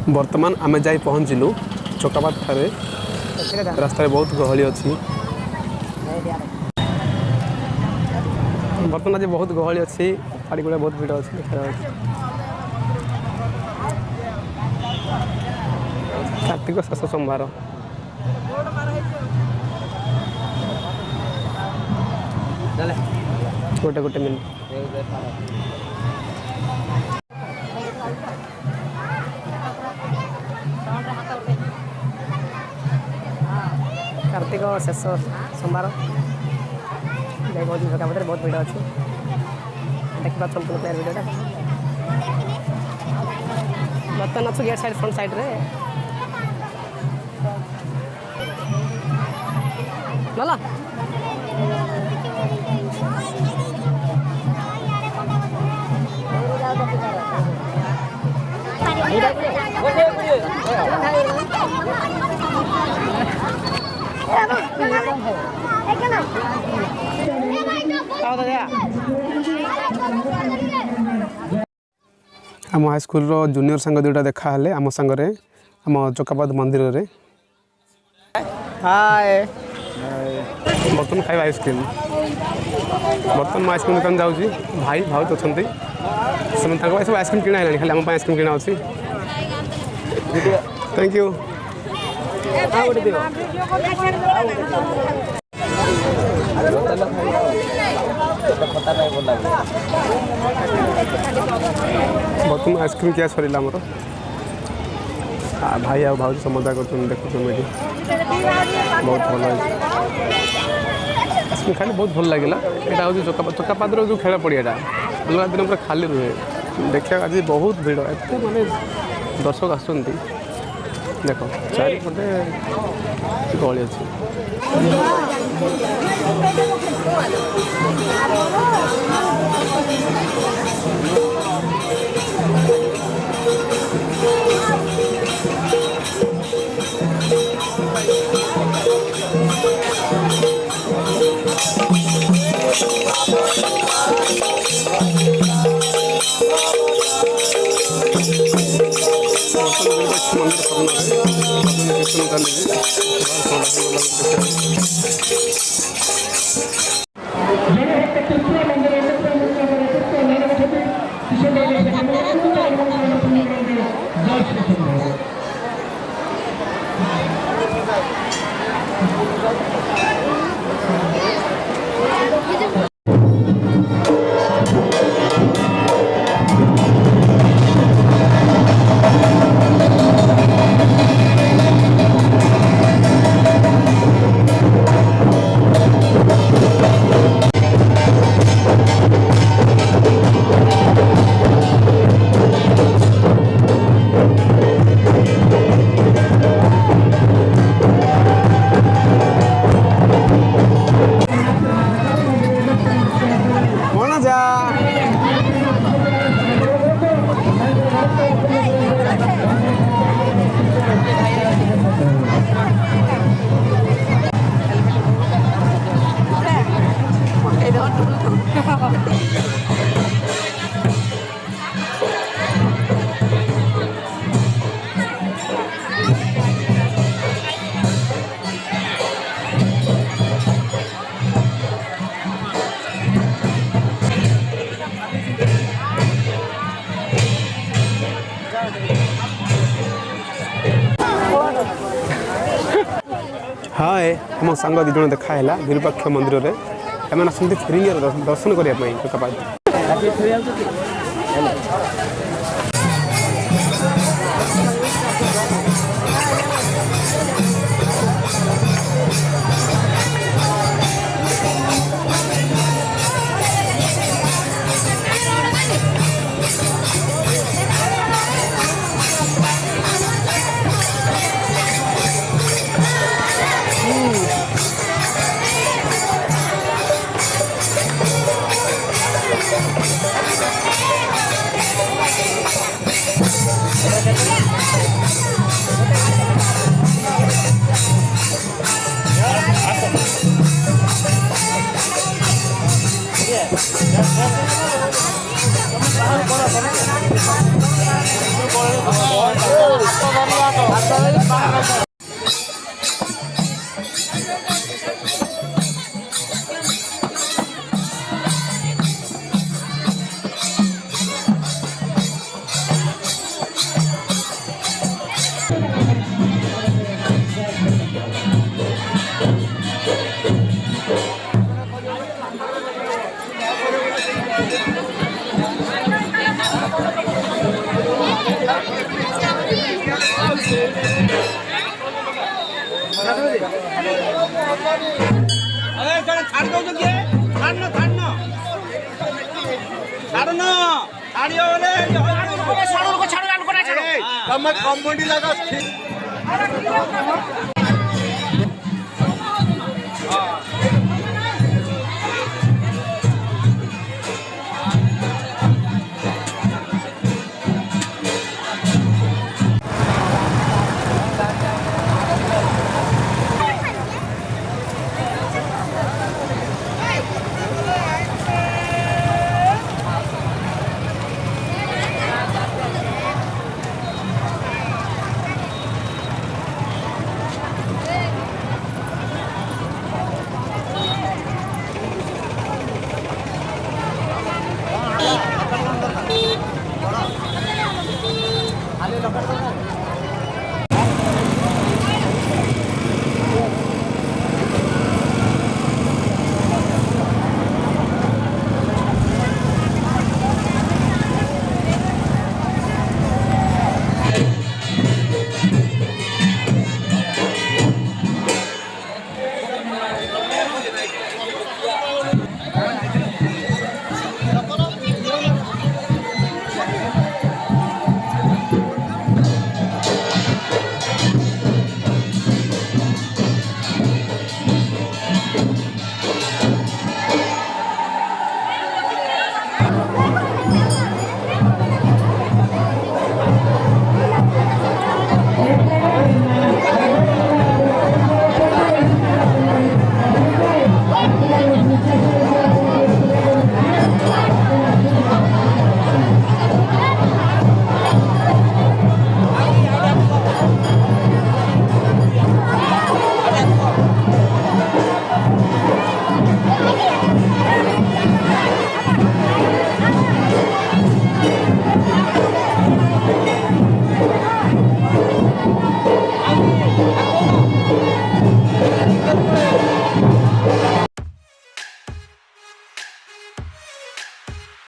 बर्तमान आम जा पहुँचलु चकापाद ठारे रास्ता बहुत गहली अच्छी बर्तमान आज बहुत गहली अच्छी गाड़ी गुड़ा बहुत भिड़ अच्छी कार्तिक शेष सोमवार गोटे गोटे मिनट कार्तिक शेष सोमवार बहुत जगह बहुत भिड़ अच्छी देखा संपूर्ण प्लेयर भिडियोटा बर्तमान अच्छु गेट साइड फ्रंट साइड रे नाला आम हाईस्कल जूनियर सांग दुटा देखा हेले आम सांगे आम चकापाद मंदिर रे हाय बर्तमान खाଇବା आइसक्रीम बर्तमान मैं आइसक्रीम दुकान जाऊँगी भाई भाउज अच्छा सब सब आइसक्रीम किଣା है खाली आम आइसक्रीम किଣା अच्छी थैंक यू बर्तमान आइसक्रीम क्या सरला आमर भाई आ भाई सब मजा कर देखु बहुत भल आइसक्रीम खाली बहुत भल लगे यहाँ हूँ चकापाद जो खेल पड़ियाटा अलग दिन पूरा खाली रुहे देखा आज बहुत भिड़ एत माने दर्शक आसुँच देख चारिपटे गली अच्छी हाय आम सांग दी जन देखा है विरूपाक्ष मंदिर में एम आसती फ्री दर्शन करने चकापाद कॉम्पाउंड लगा